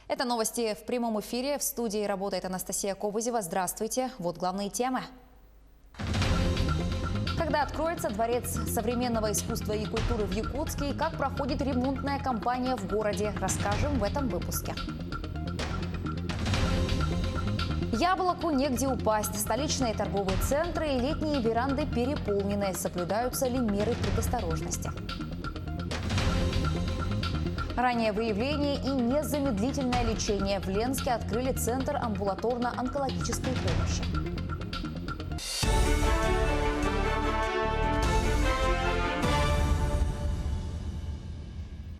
Это новости в прямом эфире. В студии работает Анастасия Кобызева. Здравствуйте. Вот главные темы. Когда откроется Дворец современного искусства и культуры в Якутске и как проходит ремонтная кампания в городе, расскажем в этом выпуске. Яблоку негде упасть. Столичные торговые центры и летние веранды переполнены. Соблюдаются ли меры предосторожности? Раннее выявление и незамедлительное лечение. В Ленске открыли центр амбулаторно-онкологической помощи.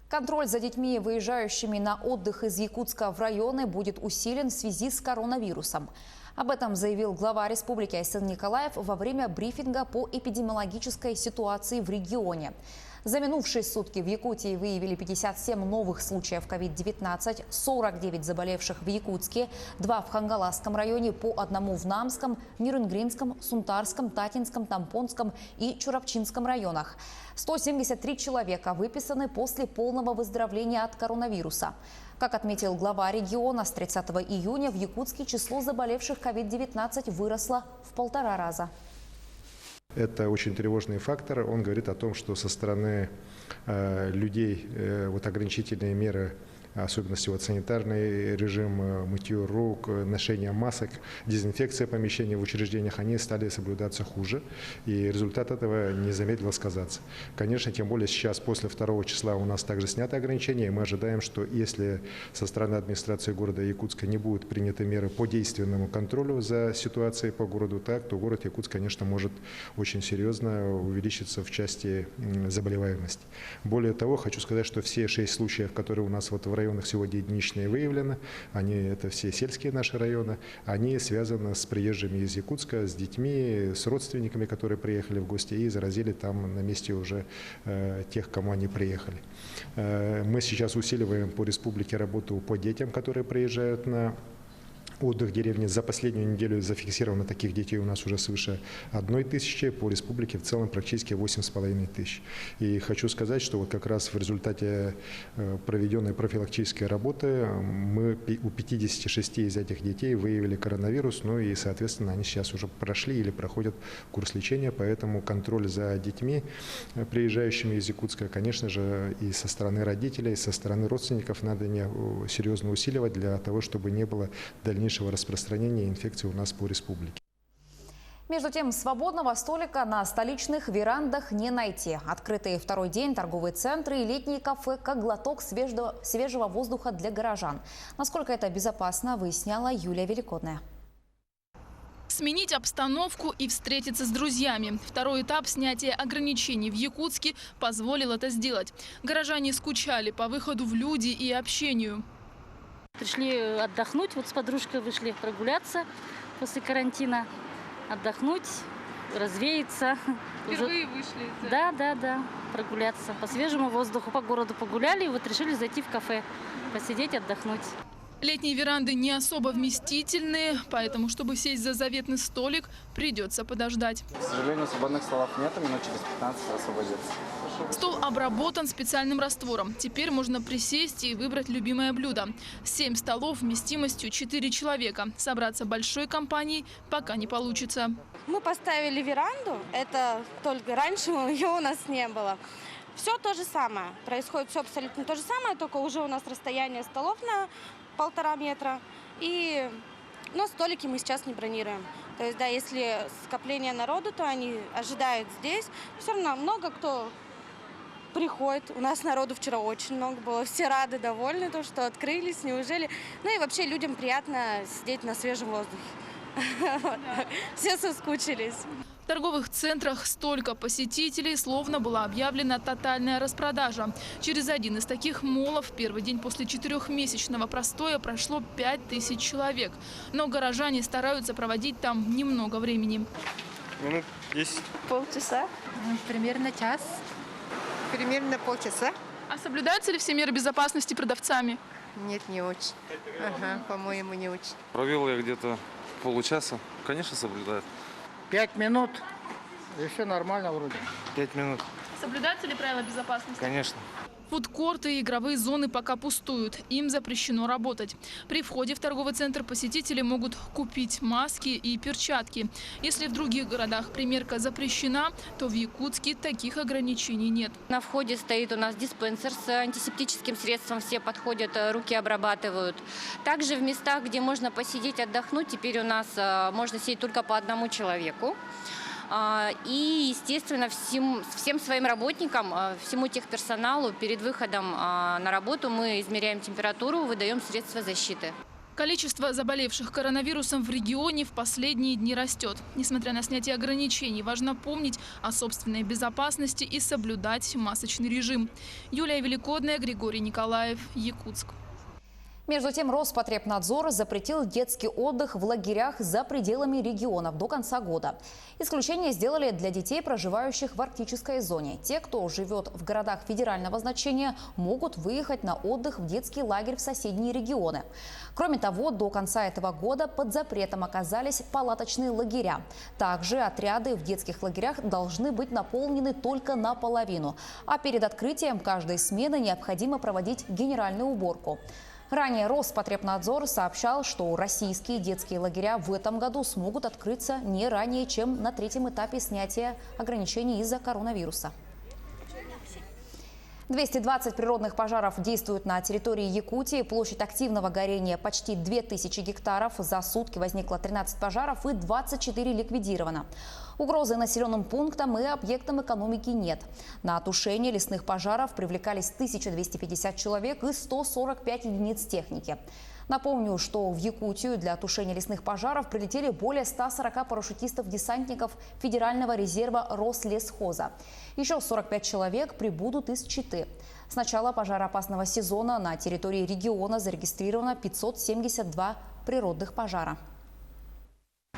Контроль за детьми, выезжающими на отдых из Якутска в районы, будет усилен в связи с коронавирусом. Об этом заявил глава республики Айсен Николаев во время брифинга по эпидемиологической ситуации в регионе. За минувшие сутки в Якутии выявили 57 новых случаев COVID-19, 49 заболевших в Якутске, 2 в Хангаласском районе, по 1 в Намском, Нерюнгринском, Сунтарском, Татинском, Тампонском и Чурапчинском районах. 173 человека выписаны после полного выздоровления от коронавируса. Как отметил глава региона, с 30 июня в Якутске число заболевших COVID-19 выросло в 1,5 раза. Это очень тревожный фактор. Он говорит о том, что со стороны людей ограничительные меры, особенности санитарный режим, мытье рук, ношение масок, дезинфекция помещений в учреждениях, они стали соблюдаться хуже. И результат этого не замедлил сказаться. Конечно, тем более сейчас, после 2 числа, у нас также сняты ограничения. И мы ожидаем, что если со стороны администрации города Якутска не будут приняты меры по действенному контролю за ситуацией по городу, то город Якутск, конечно, может очень серьезно увеличиться в части заболеваемости. Более того, хочу сказать, что все 6 случаев, которые у нас в районах сегодня единичные выявлены, это все сельские наши районы, они связаны с приезжими из Якутска, с детьми, с родственниками, которые приехали в гости и заразили там на месте уже тех, кому они приехали. Мы сейчас усиливаем по республике работу по детям, которые приезжают на отдых в деревне. За последнюю неделю зафиксировано таких детей у нас уже свыше 1000, по республике в целом практически 8500. И хочу сказать, что вот как раз в результате проведенной профилактической работы мы у 56 из этих детей выявили коронавирус, и, соответственно, они сейчас уже прошли или проходят курс лечения, поэтому контроль за детьми, приезжающими из Якутска, конечно же, и со стороны родителей, и со стороны родственников надо серьезно усиливать для того, чтобы не было дальнейшего распространения инфекции у нас по республике. Между тем, свободного столика на столичных верандах не найти. Открытые второй день торговые центры и летние кафе как глоток свежего воздуха для горожан. Насколько это безопасно, выясняла Юлия Великодная. Сменить обстановку и встретиться с друзьями. Второй этап снятия ограничений в Якутске позволил это сделать. Горожане скучали по выходу в люди и общению. Пришли отдохнуть, с подружкой вышли прогуляться после карантина, отдохнуть, развеяться. Впервые вышли? Да, прогуляться. По свежему воздуху, по городу погуляли и решили зайти в кафе, посидеть, отдохнуть. Летние веранды не особо вместительные, поэтому, чтобы сесть за заветный столик, придется подождать. К сожалению, свободных столов нет, минут через 15 освободится. Стол обработан специальным раствором. Теперь можно присесть и выбрать любимое блюдо. 7 столов вместимостью 4 человека. Собраться большой компанией пока не получится. Мы поставили веранду. Это только раньше ее у нас не было. Все то же самое. Происходит все абсолютно то же самое, только уже у нас расстояние столов на 1,5 метра. Но столики мы сейчас не бронируем. То есть, если скопление народу, то они ожидают здесь. Все равно много кто приходит. У нас народу вчера очень много было. Все рады, довольны, что открылись, неужели. И вообще людям приятно сидеть на свежем воздухе. Все соскучились. В торговых центрах столько посетителей, словно была объявлена тотальная распродажа. Через один из таких молов в первый день после 4-месячного простоя прошло 5000 человек. Но горожане стараются проводить там немного времени. Минут 10. Полчаса. Примерно час. Примерно полчаса. А соблюдаются ли все меры безопасности продавцами? Нет, не очень. По-моему, не очень. Провел я где-то получаса. Конечно, соблюдает. 5 минут. И все нормально вроде. 5 минут. Соблюдаются ли правила безопасности? Конечно. Фудкорты и игровые зоны пока пустуют. Им запрещено работать. При входе в торговый центр посетители могут купить маски и перчатки. Если в других городах примерка запрещена, то в Якутске таких ограничений нет. На входе стоит у нас диспенсер с антисептическим средством. Все подходят, руки обрабатывают. Также в местах, где можно посидеть, отдохнуть, теперь у нас можно сидеть только по одному человеку. И, естественно, всем своим работникам, всему техперсоналу перед выходом на работу мы измеряем температуру, выдаем средства защиты. Количество заболевших коронавирусом в регионе в последние дни растет. Несмотря на снятие ограничений, важно помнить о собственной безопасности и соблюдать масочный режим. Юлия Великодная, Григорий Николаев, Якутск. Между тем, Роспотребнадзор запретил детский отдых в лагерях за пределами регионов до конца года. Исключение сделали для детей, проживающих в арктической зоне. Те, кто живет в городах федерального значения, могут выехать на отдых в детский лагерь в соседние регионы. Кроме того, до конца этого года под запретом оказались палаточные лагеря. Также отряды в детских лагерях должны быть наполнены только наполовину. А перед открытием каждой смены необходимо проводить генеральную уборку. Ранее Роспотребнадзор сообщал, что российские детские лагеря в этом году смогут открыться не ранее, чем на третьем этапе снятия ограничений из-за коронавируса. 220 природных пожаров действуют на территории Якутии. Площадь активного горения почти 2000 гектаров. За сутки возникло 13 пожаров и 24 ликвидировано. Угрозы населенным пунктам и объектам экономики нет. На тушение лесных пожаров привлекались 1250 человек и 145 единиц техники. Напомню, что в Якутию для тушения лесных пожаров прилетели более 140 парашютистов-десантников Федерального резерва Рослесхоза. Еще 45 человек прибудут из Читы. С начала пожароопасного сезона на территории региона зарегистрировано 572 природных пожара.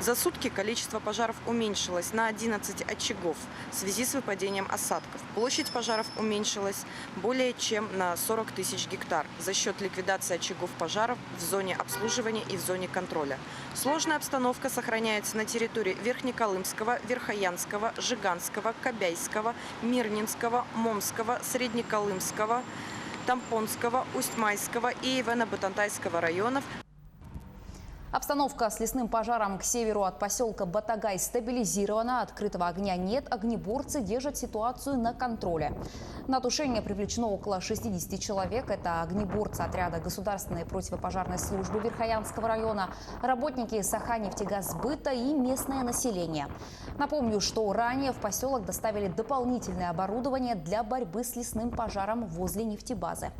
За сутки количество пожаров уменьшилось на 11 очагов в связи с выпадением осадков. Площадь пожаров уменьшилась более чем на 40 тысяч гектар за счет ликвидации очагов пожаров в зоне обслуживания и в зоне контроля. Сложная обстановка сохраняется на территории Верхнеколымского, Верхоянского, Жиганского, Кобяйского, Мирнинского, Момского, Среднеколымского, Тампонского, Усть-Майского и Ивано-Бутантайского районов. Обстановка с лесным пожаром к северу от поселка Батагай стабилизирована. Открытого огня нет. Огнеборцы держат ситуацию на контроле. На тушение привлечено около 60 человек. Это огнеборцы отряда Государственной противопожарной службы Верхоянского района, работники Саханефтегазбыта и местное население. Напомню, что ранее в поселок доставили дополнительное оборудование для борьбы с лесным пожаром возле нефтебазы.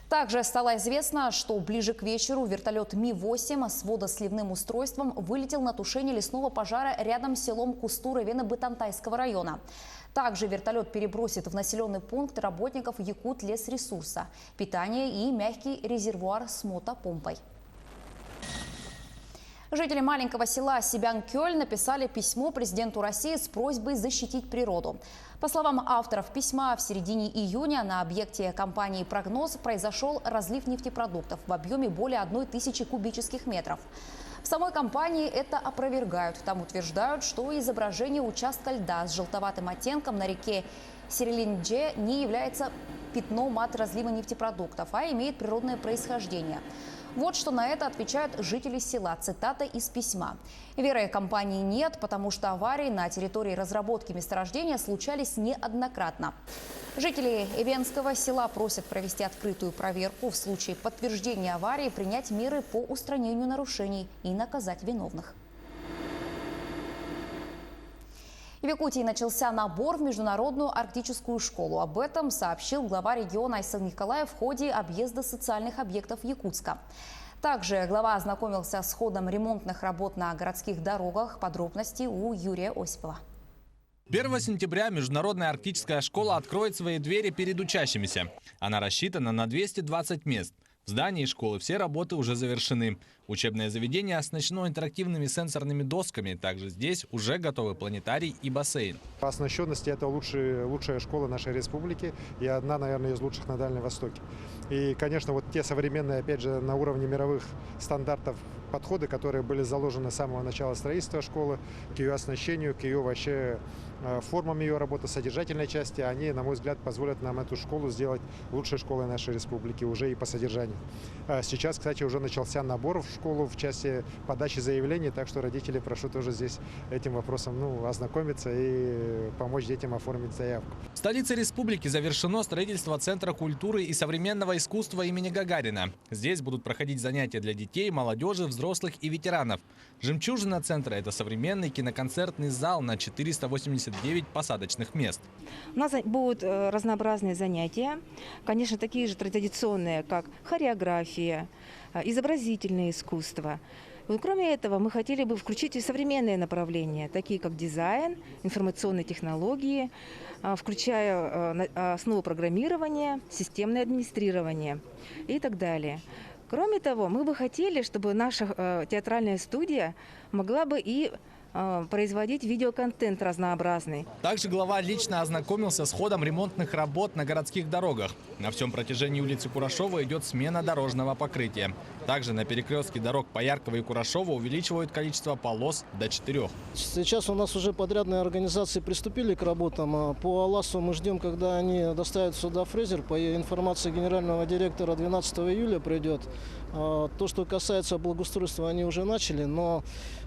Также стало известно, что ближе к вечеру вертолет Ми-8 с водосливным устройством вылетел на тушение лесного пожара рядом с селом Кустур Ивано-Бутантайского района. Также вертолет перебросит в населенный пункт работников Якутлесресурса, питание и мягкий резервуар с мотопомпой. Жители маленького села Сибянь-Кёль написали письмо президенту России с просьбой защитить природу. По словам авторов письма, в середине июня на объекте компании «Прогноз» произошел разлив нефтепродуктов в объеме более 1000 кубических метров. В самой компании это опровергают. Там утверждают, что изображение участка льда с желтоватым оттенком на реке Сирилиндже не является пятном от разлива нефтепродуктов, а имеет природное происхождение. Вот что на это отвечают жители села. Цитата из письма. Веры компании нет, потому что аварии на территории разработки месторождения случались неоднократно. Жители Эвенского села просят провести открытую проверку, в случае подтверждения аварии принять меры по устранению нарушений и наказать виновных. В Якутии начался набор в Международную арктическую школу. Об этом сообщил глава региона Айсан Николаев в ходе объезда социальных объектов Якутска. Также глава ознакомился с ходом ремонтных работ на городских дорогах. Подробности у Юрия Осипова. 1 сентября Международная арктическая школа откроет свои двери перед учащимися. Она рассчитана на 220 мест. В здании школы все работы уже завершены. Учебное заведение оснащено интерактивными сенсорными досками. Также здесь уже готовы планетарий и бассейн. По оснащенности это лучшая школа нашей республики и одна, наверное, из лучших на Дальнем Востоке. И, конечно, вот те современные, опять же, на уровне мировых стандартов подходы, которые были заложены с самого начала строительства школы, к ее оснащению, к ее вообще формам ее работы, содержательной части, они, на мой взгляд, позволят нам эту школу сделать лучшей школой нашей республики уже и по содержанию. Сейчас, кстати, уже начался набор в школу в части подачи заявлений, так что родители прошу тоже здесь этим вопросом ознакомиться и помочь детям оформить заявку. В столице республики завершено строительство Центра культуры и современного искусства имени Гагарина. Здесь будут проходить занятия для детей, молодежи, взрослых и ветеранов. Жемчужина центра – это современный киноконцертный зал на 489 посадочных мест. У нас будут разнообразные занятия, конечно, такие же традиционные, как хореография, изобразительное искусство. Кроме этого, мы хотели бы включить и современные направления, такие как дизайн, информационные технологии, включая основу программирования, системное администрирование и так далее. Кроме того, мы бы хотели, чтобы наша театральная студия могла бы и производить видеоконтент разнообразный. Также глава лично ознакомился с ходом ремонтных работ на городских дорогах. На всем протяжении улицы Курашова идет смена дорожного покрытия. Также на перекрестке дорог Пояркова и Курашова увеличивают количество полос до 4. Сейчас у нас уже подрядные организации приступили к работам. По АЛАСу мы ждем, когда они доставят сюда фрезер. По информации генерального директора 12 июля придет. То, что касается благоустройства, они уже начали, но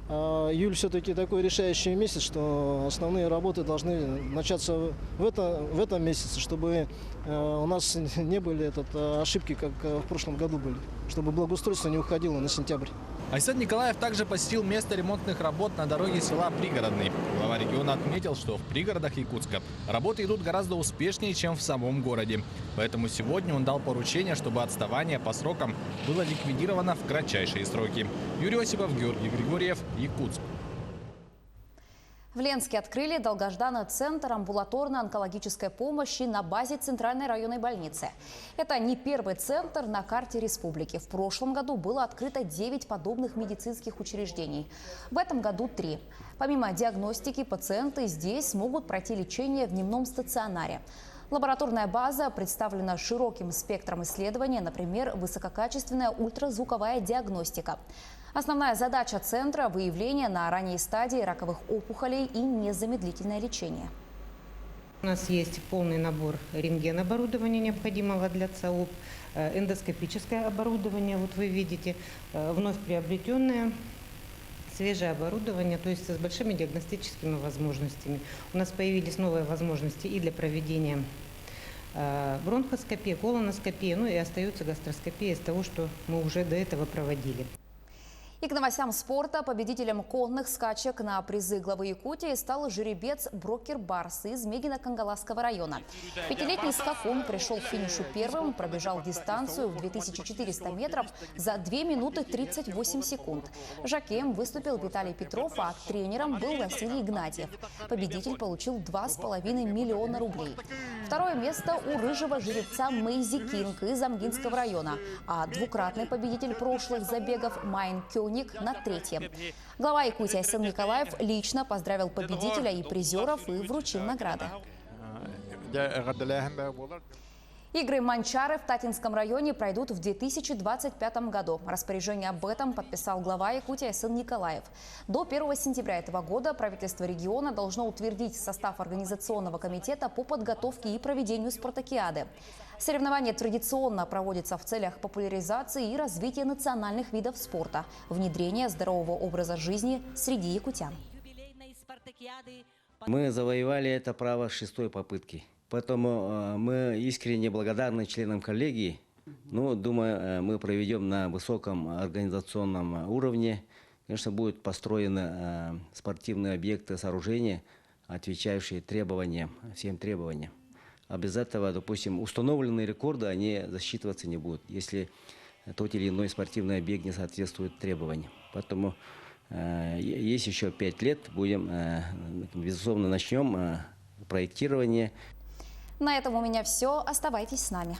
июль все-таки такой решающий месяц, что основные работы должны начаться в этом месяце, чтобы у нас не были ошибки, как в прошлом году были, чтобы благоустройство не уходило на сентябрь. Айсен Николаев также посетил место ремонтных работ на дороге села Пригородный. Глава региона отметил, что в пригородах Якутска работы идут гораздо успешнее, чем в самом городе. Поэтому сегодня он дал поручение, чтобы отставание по срокам было ликвидировано в кратчайшие сроки. Юрий Осипов, Георгий Григорьев, Якутск. В Ленске открыли долгожданный центр амбулаторно-онкологической помощи на базе Центральной районной больницы. Это не первый центр на карте республики. В прошлом году было открыто 9 подобных медицинских учреждений. В этом году 3. Помимо диагностики, пациенты здесь смогут пройти лечение в дневном стационаре. Лабораторная база представлена широким спектром исследований, например, высококачественная ультразвуковая диагностика. Основная задача центра – выявление на ранней стадии раковых опухолей и незамедлительное лечение. У нас есть полный набор рентген-оборудования, необходимого для ЦАОП, эндоскопическое оборудование, вот вы видите, вновь приобретенное, свежее оборудование, то есть с большими диагностическими возможностями. У нас появились новые возможности и для проведения бронхоскопии, колоноскопии, и остается гастроскопия из того, что мы уже до этого проводили. И к новостям спорта. Победителем конных скачек на призы главы Якутии стал жеребец Брокер Барс из Мегино-Кангаласского района. 5-летний скакун пришел к финишу первым, пробежал дистанцию в 2400 метров за 2 минуты 38 секунд. Жокеем выступил Виталий Петров, а тренером был Василий Игнатьев. Победитель получил 2,5 миллиона рублей. Второе место у рыжего жеребца Мэйзи Кинг из Амгинского района, а двукратный победитель прошлых забегов Майн Кёник на 3-м. Глава Якутии Айсен Николаев лично поздравил победителя и призеров и вручил награды. Игры «Манчары» в Татинском районе пройдут в 2025 году. Распоряжение об этом подписал глава Якутии Айсен Николаев. До 1 сентября этого года правительство региона должно утвердить состав организационного комитета по подготовке и проведению спартакиады. Соревнования традиционно проводятся в целях популяризации и развития национальных видов спорта, внедрения здорового образа жизни среди якутян. Мы завоевали это право с 6-й попытки. Поэтому мы искренне благодарны членам коллегии. Думаю, мы проведем на высоком организационном уровне. Конечно, будут построены спортивные объекты, сооружения, отвечающие всем требованиям. А без этого, допустим, установленные рекорды, они засчитываться не будут, если тот или иной спортивный объект не соответствует требованиям. Поэтому есть еще 5 лет, безусловно, начнем проектирование. На этом у меня все. Оставайтесь с нами.